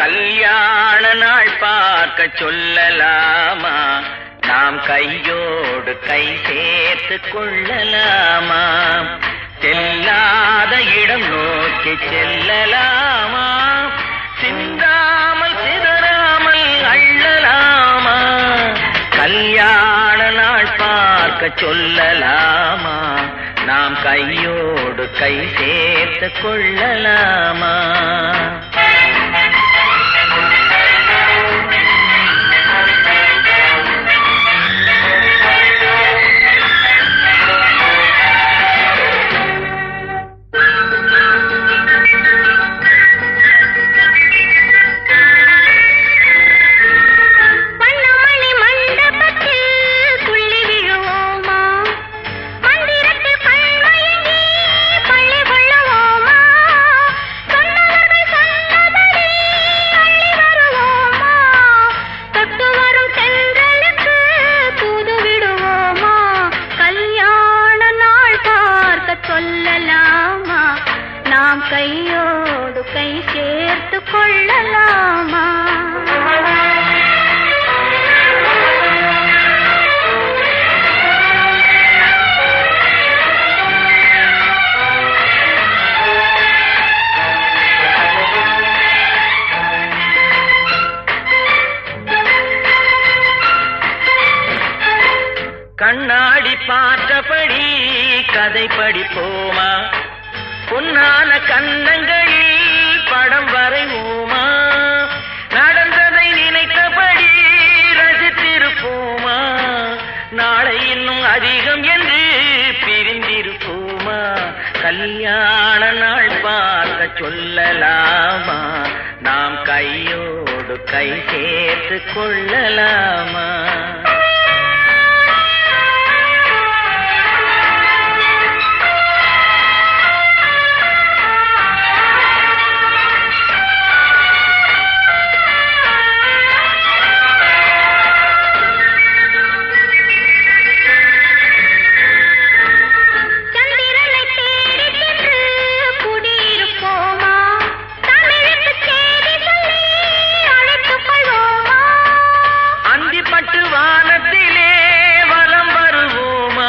கல்யாண நாள் பார்க்க சொல்லலாமா, நாம் கையோடு கை சேர்த்து கொள்ளலாமா, செல்லாத இடம் நோக்கி செல்லலாமா, சிந்தாமல் சிதறாமல் அள்ளலாமா, கல்யாண நாள் பார்க்க சொல்லலாமா, நாம் கையோடு கை சேர்த்து கொள்ளலாமா. கையோடு கை சேர்த்து கொள்ளலாமா. கண்ணாடி பார்த்தபடி கதை படிப்போமா, பொன்னான கண்ணங்களில் படம் வரைவோமா, நடந்ததை நினைத்தபடி ரசித்திருப்போமா, நாளை இன்னும் அதிகம் என்று பிரிந்திருப்போமா, கல்யாண நாள் பார்க்க சொல்லலாமா, நாம் கையோடு கை சேர்த்து கொள்ளலாமா. வானத்திலே வலம் வருவோமா,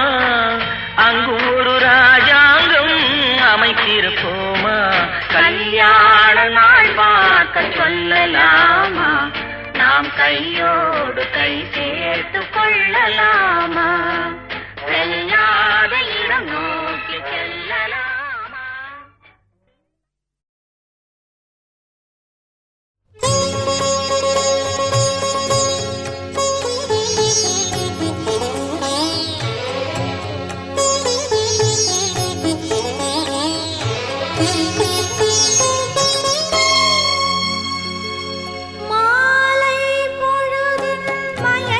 அங்கு ஒரு ராஜாங்கம் அமைத்திருப்போமா, கல்யாண நாள் பார்க்க சொல்லலாமா, நாம் கையோடு கை சேர்த்து கொள்ளலாமா, செல்லாத இடம் நோக்கி செல்லலாமா. மாலை பொழுதின் மய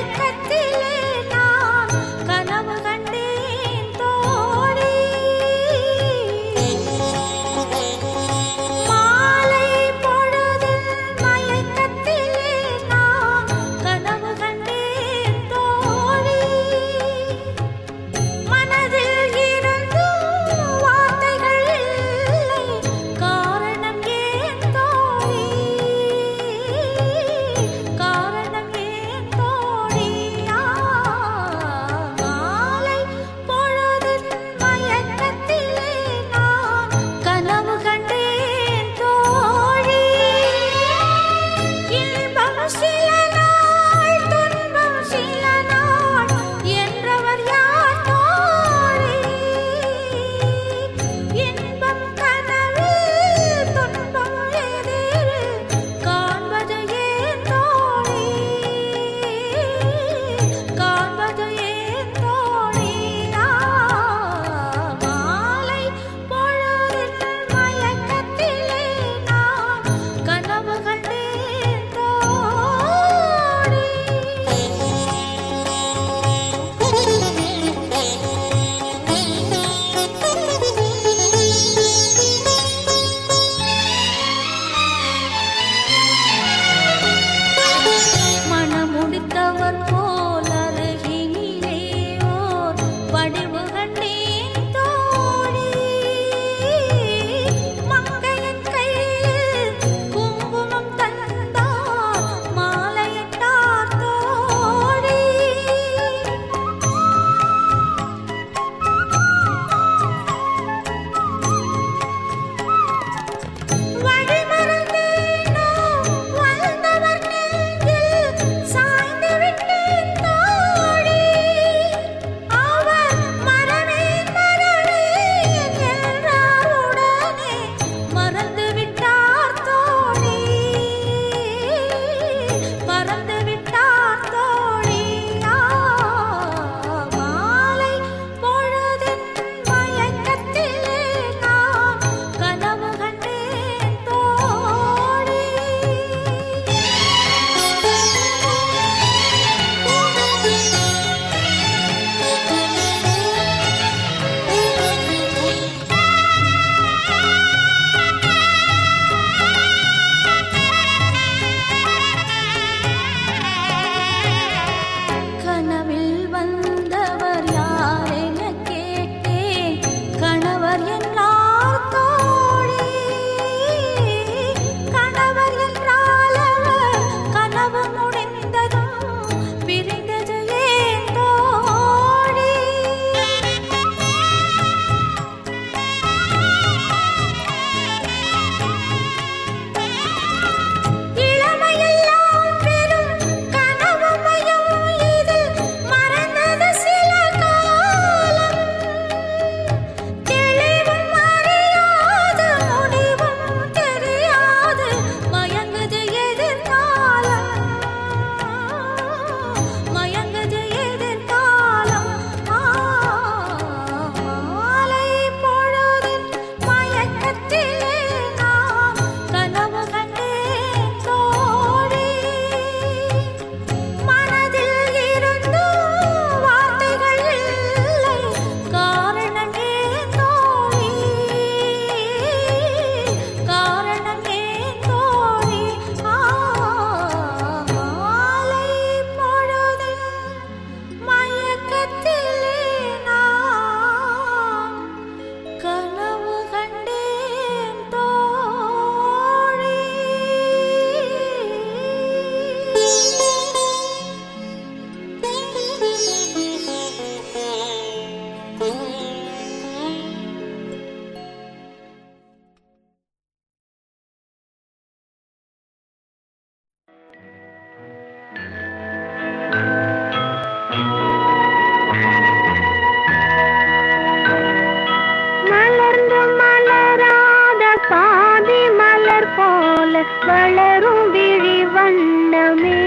வளரும் விழி வண்ணமே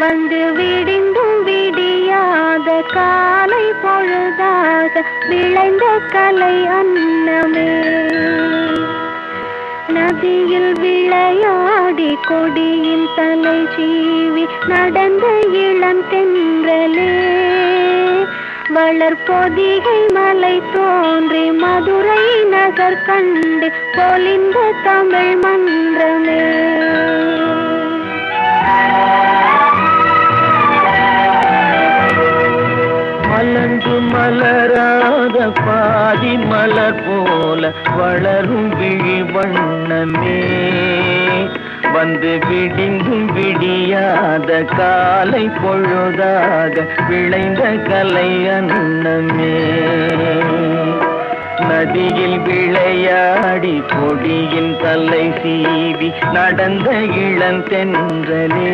வந்து விடிந்தும் விடியாத காலை பொழுதாக விளைந்த கலை அன்னமே நதியில் விளையாடி கொடியின் தலை சீவி நடந்த இளம் தென்றலே வளர்பொதிகை மலை தோன்றி மதுரை நகர் கண்டு பொலிந்த தமிழ் மன்றமே மலர்ந்து மலராத பாதி மலர் போல வளரும் விழி வண்ணமே வந்து விடிந்தும் விடியாத காலை பொழுதாக விளைந்த கலை அன்னமே நதியில் விளையாடி கொடியின் தலை சீவி நடந்த இளந்தென்றலே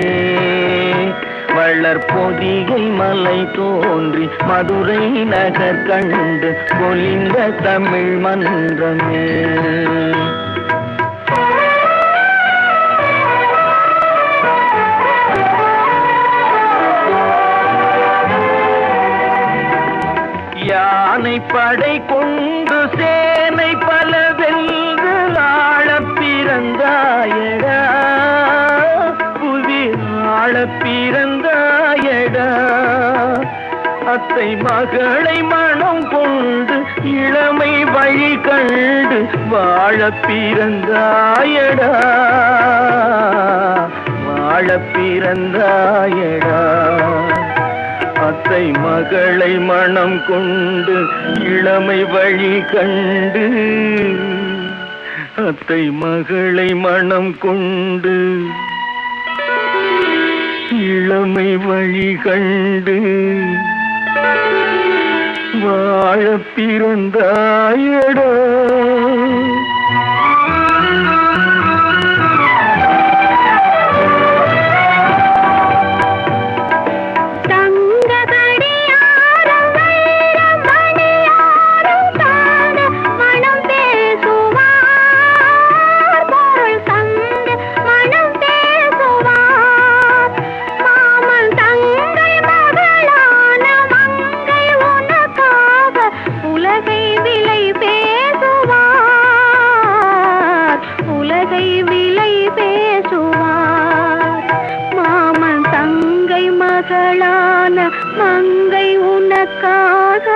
வளர்பொதிகை மலை தோன்றி மதுரை நகர் கண்டு பொலிந்த தமிழ் மன்றமே யானை படை கொண்டு சேனை பல வென்று ஆளப் பிறந்தாயடா புவி ஆளப் பிறந்தாயடா அத்தை மகளை மனம் கொண்டு இளமை வழி கண்டு வாழப் பிறந்தாயடா வாழப் பிறந்தாயடா அத்தை மகளை மனம் கொண்டு இளமை வழி கண்டு அத்தை மகளை மனம் கொண்டு இளமை வழி கண்டு வாழப் பிறந்தாயடா மங்கை உனக்காக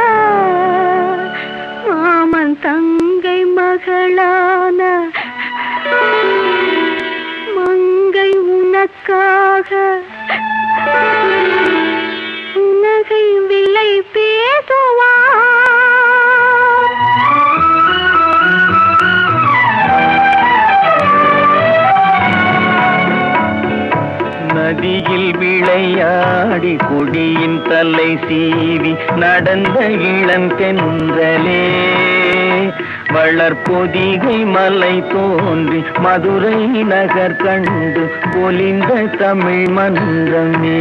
மாமன் தங்கை மகளான மங்கை உனக்காக உலகை விலை பேசுவார் நதியில் விளையாடி கொடியின் தலை சீவி நடந்த இளந்தென்றலே வளர்பொதிகை மலை தோன்றி மதுரை நகர் கண்டு பொலிந்த தமிழ் மன்றமே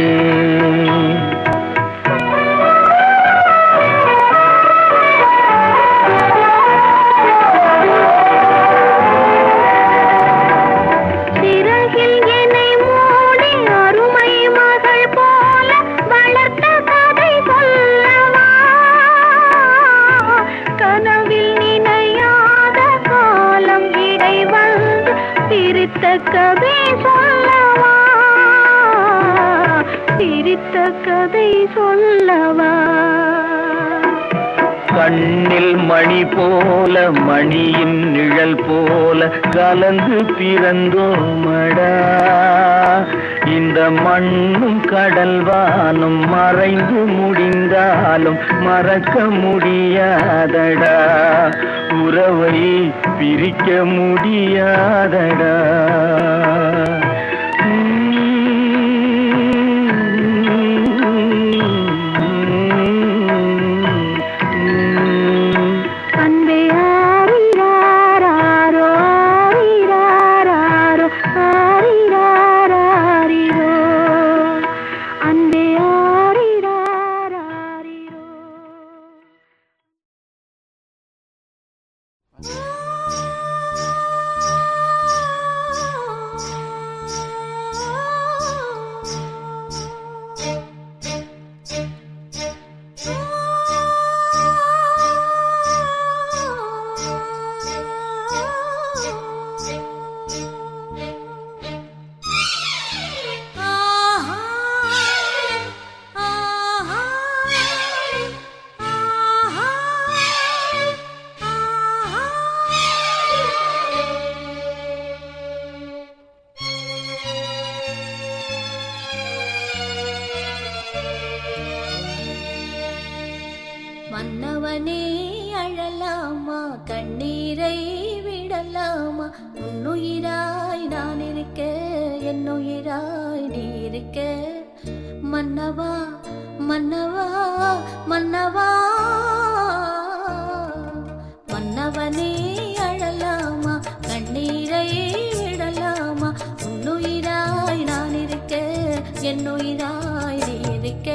கதை சொல்லவா பிரித்த கதை சொல்லவா கண்ணில் மணி போல மணியின் நிழல் போல கலந்து பிறந்தோமடா இந்த மண்ணும் கடல் வானும் மறைந்து முடிந்தாலும் மறக்க முடியாதடா உறவை பிரிக்க முடியாதடா மன்னவனே அழலாமா, கண்ணீரை விடலாமா, உன்னுயிராய் நான் இருக்க, என்னுயிராய் நீ இருக்க. மன்னவா மன்னவா மன்னவா, மன்னவனே அழலாமா, கண்ணீரை விடலாமா, உன்னுயிராய் நான் இருக்க, என்னுயிராய் நீ இருக்க.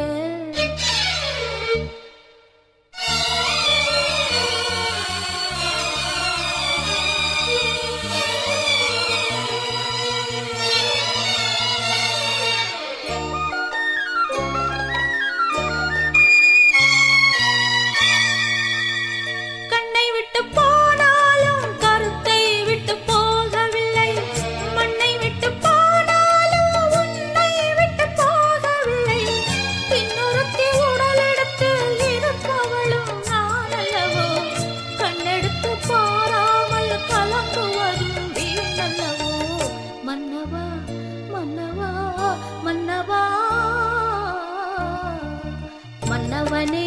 மன்னவனே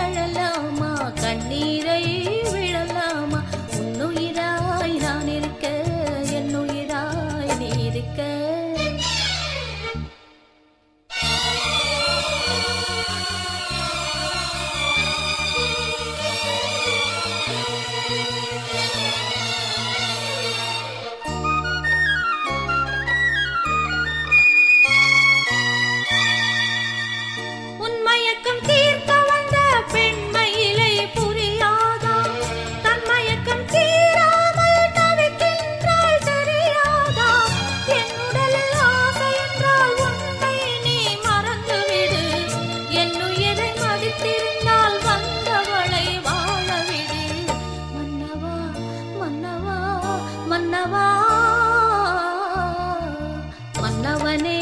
அழலாமா, கண்ணீரை விழலாமா, உன்னுயிராய் நான் இருக்க, என்னுயிராய் நீ இருக்க. மன்னவனே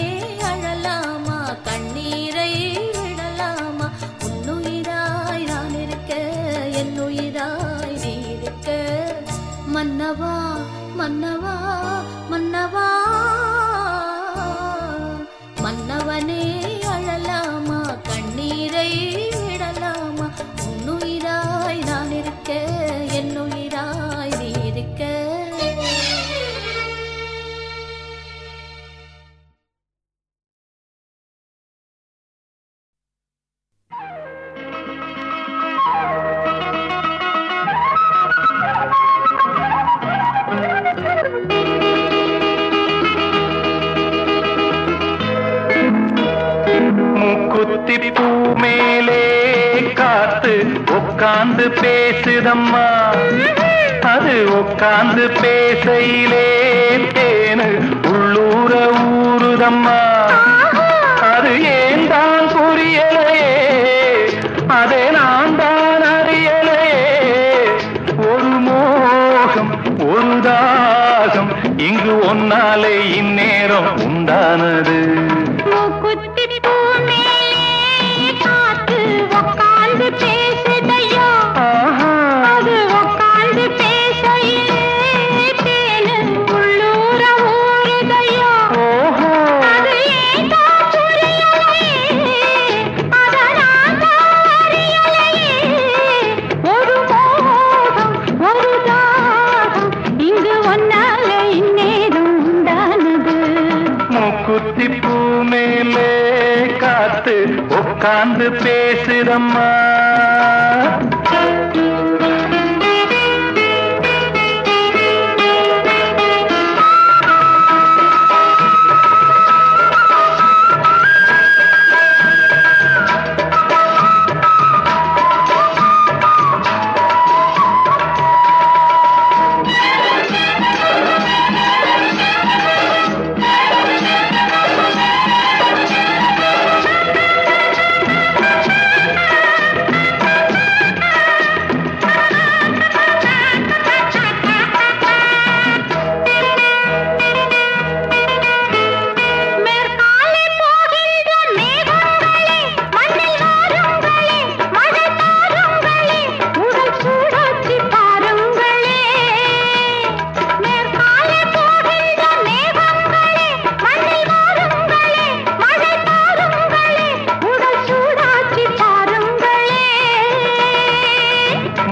அழலாமா, கண்ணீரை விடலாமா, உன்னுயிராய் நான் இருக்க, என்னுயிராய் நீ இருக்க. மன்னவா மன்னவா மன்னவா, மன்னவனே அழலாமா, கண்ணீரை விடலாமா, உன்னுயிராய் நான் இருக்க, என்னுயிராய் நீ இருக்க. மூக்குத்தி பூ மேலே காத்து உட்கார்ந்து பேசுதம்மா, அது உட்கார்ந்து பேசையிலே தேனு உள்ளூர ஊறுதம்மா. அது ஏன் தான் புரியலையே, அதை நான் தான் அறியலையே. ஒரு மோகம் ஒரு தாகம் இங்கு ஒன்னாலே இந்நேரம் உண்டானது. பேசுதையோ, அது உட்கார்ந்து பேசையிலே தேனு உள்ளூர ஊறுதையோ. அது ஏன் தான் புரியலையே, அதை நான் தான் அறியலையே. ஒரு மோகம் ஒரு தாகம் இங்கு ஒன்னால இந்நேரம் உண்டானது. மூக்குத்தி பூ மேலே காத்து உட்கார்ந்து பேசுதம்மா.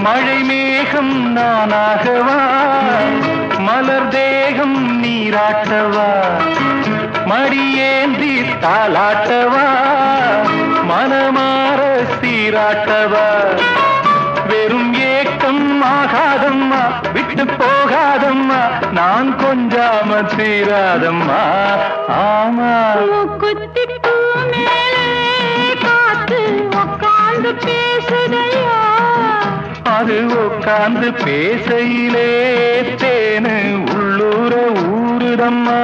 மழை மேகம் நானாகவா, மலர் தேகம் நீராட்டவா, மடியேந்தி தாலாட்டவா, மனமாற சீராட்டவா. வெறும் ஏக்கம் ஆகாதம்மா, விட்டு போகாதம்மா, நான் கொஞ்சாம தீராதம்மா. ஆமா மூக்குத்தி பூ மேலே காத்து உக்காந்து பேசுதையா, அது உட்கார்ந்து பேசையிலே தேனு உள்ளூர ஊருதம்மா.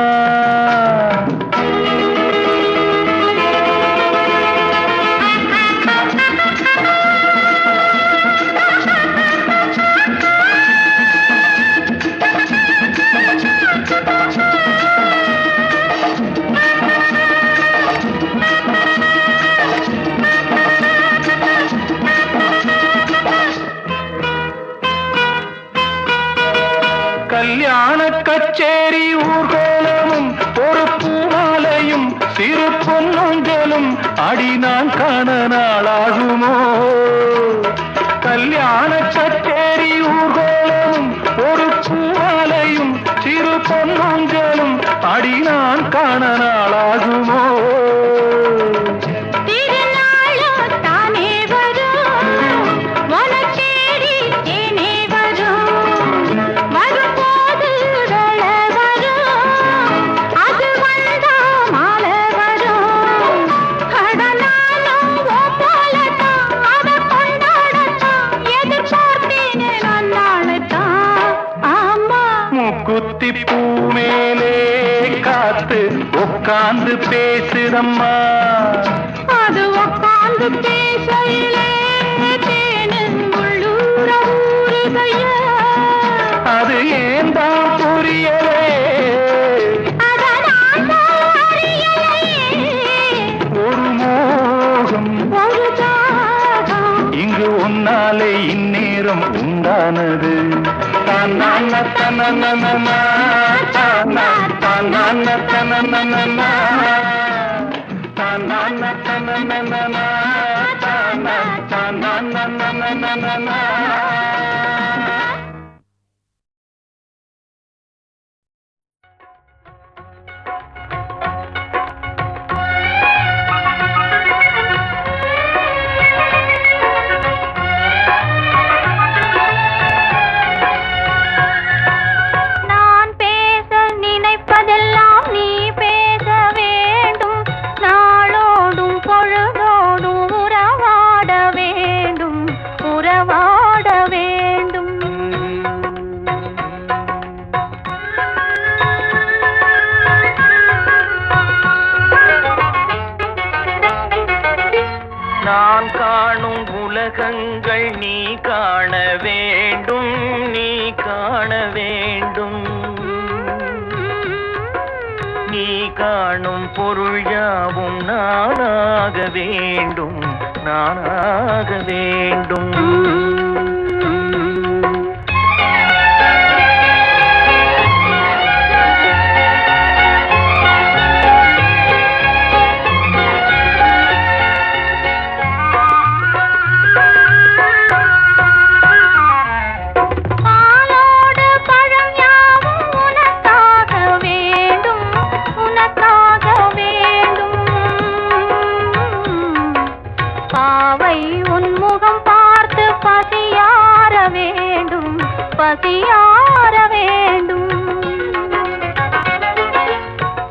கல்யாண கச்சேரி ஊர்கோலமும் ஒரு பூமாலையும் சிறு பொன்னொஞ்சலும் அடி நான் காண நாளாகுமோ. கல்யாண கச்சேரி ஊர்கோலமும் ஒரு பூமாலையும் சிறு பொன்னொஞ்சலும் அடி நான் காண நாளாகுமோ. குத்தி பூ மேலே காத்து உட்கார்ந்து பேசுதம்மா, அது உக்காந்து பேசையிலே தேனு உள்ளூர ஊருதையா. அது ஏன் தான் புரியலே, ஒரு மோகம் ஒரு தாகம் இங்கு உன்னாலே இந்நேரம் உண்டானது. தன்னான தனனனன தன்னா தன்னான தனனனன தன்னான தனனனன தன்னா தன்னானனனன. நான் காணும் உலகங்கள் நீ காண வேண்டும், நீ காண வேண்டும். நீ காணும் பொருள் யாவும் நானாக வேண்டும், நானாக வேண்டும். பசியார வேண்டும்,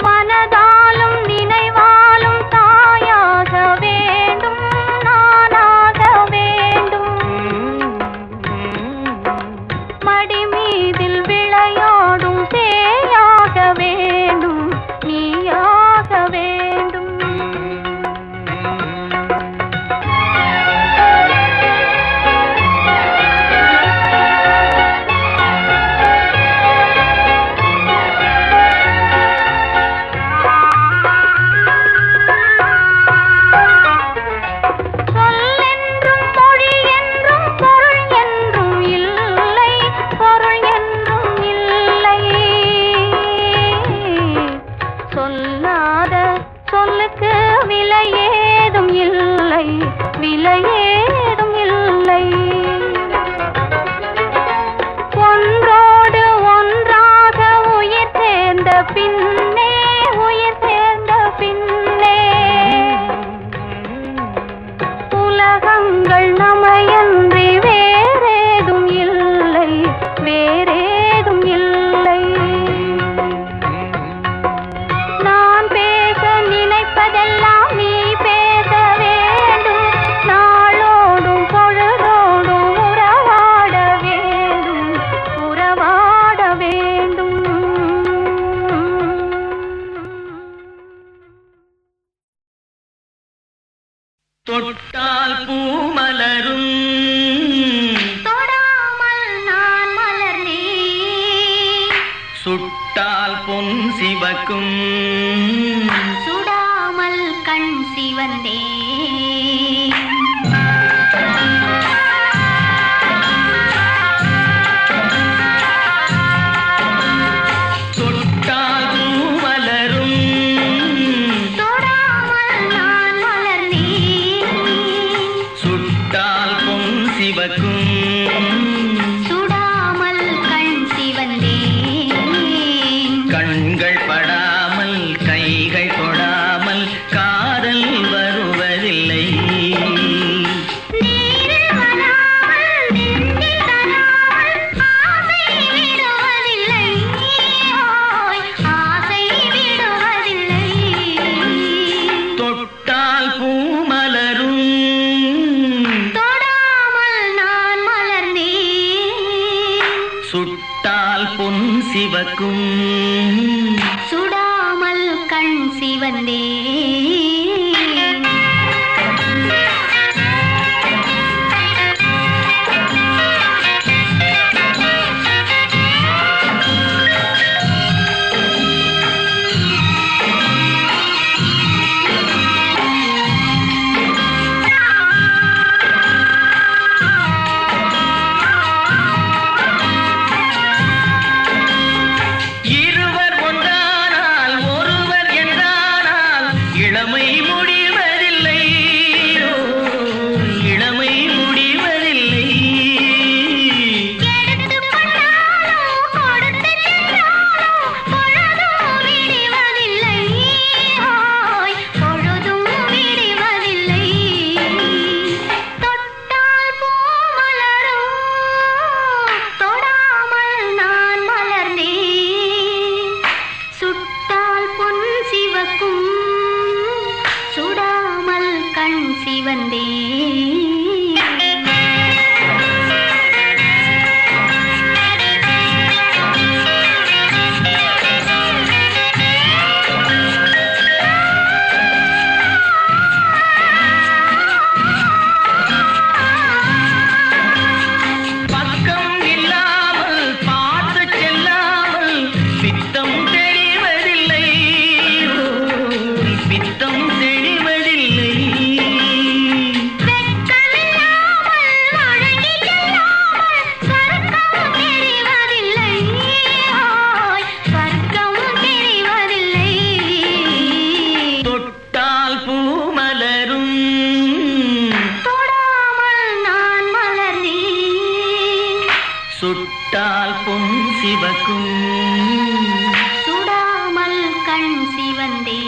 மனதாலும் நினைவாலும் தாயாக வேண்டும், நானாக வேண்டும். மடி மீதில் விளையாடும் சேயாக வேண்டும், நீயாக வேண்டும். பூ மலரும் தொடாமல் நான் மலர்ந்தேன் சுட்டால் பொன் சிவக்கும் சுடாமல் கண் சிவந்தேன் சுடாமல் கண் சிவந்தேன் கண்கள் படாமல் கைகள் தொடாமல் காதல் வருவதில்லை நீரில் வராமல் நெஞ்சில் தராமல் ஆசை விடுவதில்லை ஓய் ஆசை விடுவதில்லை தொட்டால் பூ மலரும் சுட்டால் பொன் சிவக்கும் சுடாமல் கண் சிவந்தேன் இளமை முடிவதில்லை இளமை முடிவதில்லை எடுத்துக் கொண்டாலும் கொடுத்து சென்றாலும் பொழுதும் விடுவதில்லை ஓய் பொழுதும் விடுவதில்லை தொட்டால் பூ மலரும் தொடாமல் நான் மலர்ந்தேன் சுட்டால் பொன் சிவக்கும் சுடாமல் கண் சிவந்தேன் பக்கம் இல்லாமல் பார்த்து செல்லாமல் பித்தம் தெளிவதில்லை பித்தம் தெளிவதில்லை வெட்கமில்லாமல் வழங்கி செல்லாமல் சொர்க்கம் தெரிவதில்லை ஓய் சொர்க்கம் தெரிவதில்லை தொட்டால் பூ மலரும் தொடாமல் நான் மலர்ந்தேன் சுட்டால் பொன் சிவக்கும் சுடாமல் கண் சிவந்தேன்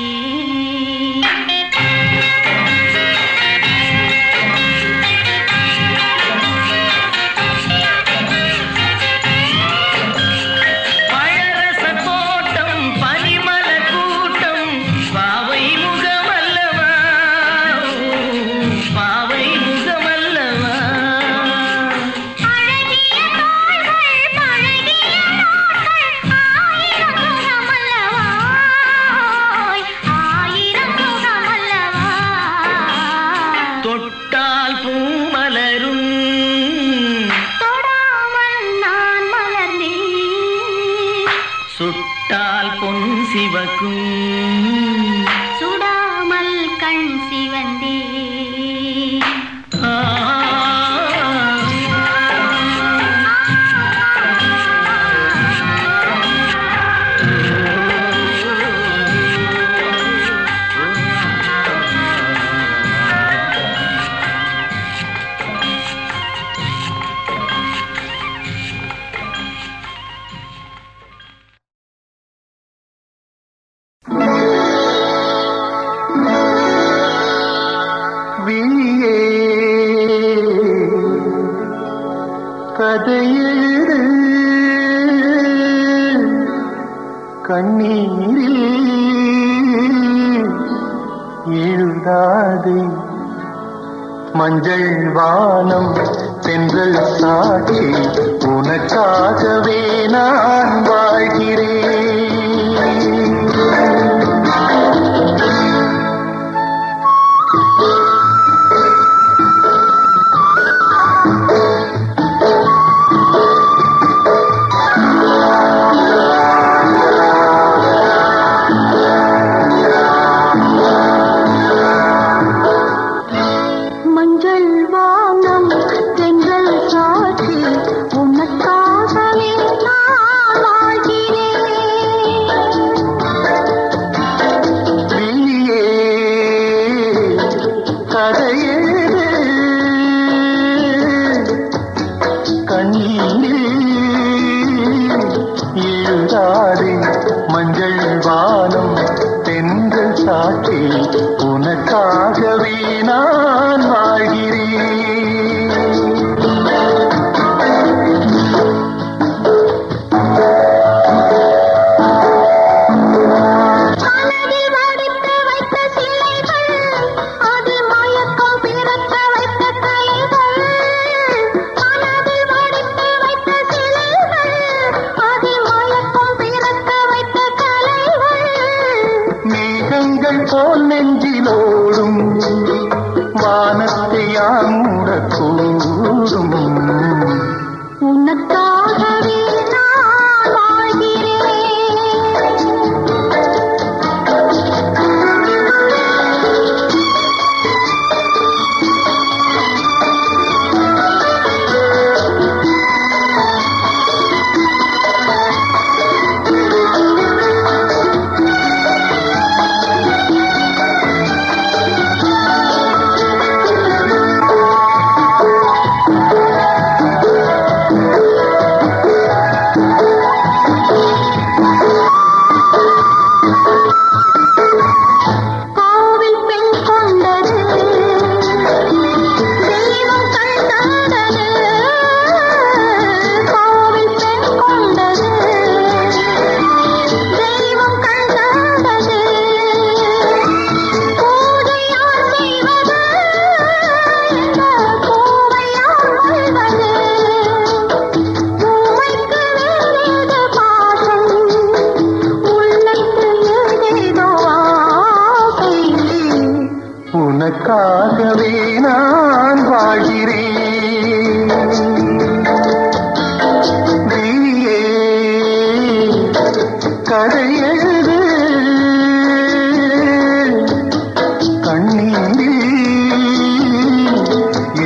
பழரச தோட்டம் பனிமல கூட்டம் பாவை முகமல்லவா பாவை முகமல்லவா அழகிய தோள்கள் பழகிய நாட்கள் ஆயிரம் முகமல்லவா ஆயிரம் முகமல்லவா தொட்டால் பூ மலரும் தொடாமல் நான் மலர்ந்தேன் சுட்டால் பொன் சிவக்கும் சுடாமல் கண் சிவந்தேன் ஆ விழியே கதையெழு கண்ணீரில் எழுதாதே மஞ்சள் வானம் தென்றல் சாட்சி உனக்காகவே நான் வாழ்கிறேன் வரக்கூடும். உனக்காகவே நான் வாழ்கிறேன். கோவில் பெண் கொண்டது தெய்வம் கண்டது. கோவில் பெண் கொண்டது தெய்வம் கண்டது. பூஜை யார் செய்வது? இந்த பூவை யார் கொள்வது? பூவைக்கு வேறேது பாசம், உள்ளத்தில் ஏதேதோ ஆசை. உனக்காகவே நான் வாழ்கிறேன். நீயே கதை எழுது கண்ணீரில்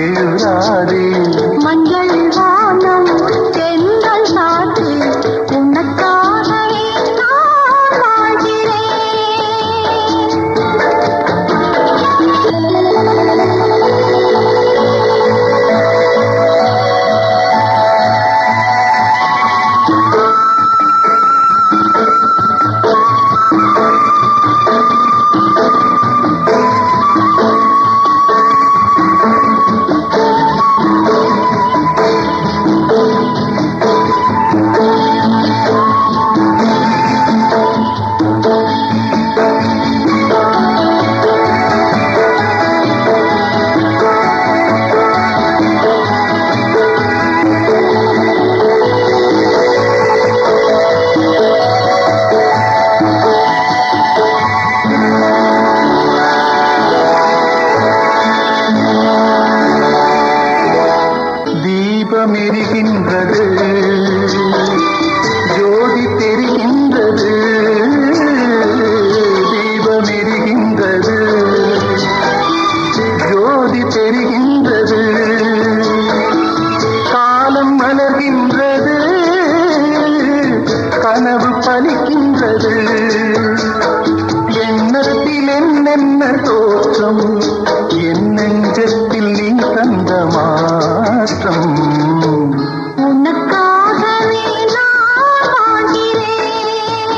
எழுதாதே. மஞ்சள் வானம் தென்றல் சாட்சி, உனக்காகவே நான் வாழ்கிறேன். தீபம் எரிகின்றது, ஜோதி தெரிகின்றது. தீபம் எரிகின்றது, ஜோதி தெரிகின்றது. காலம் மலர்கின்றது, கனவு பலிக்கின்றது. எண்ணத்தில் என்னென்ன தோற்றம், என் நெஞ்சத்தில் நீ தந்த மாற்றம். உனக்காகவே நான் வாழ்கிறேன்.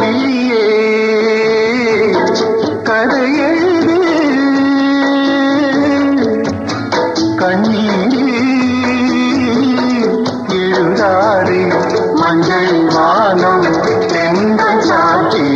நீயே கதை எழுது கண்ணீரில் எழுதாதே. மஞ்சள் வானம் தென்றல் சாட்சி,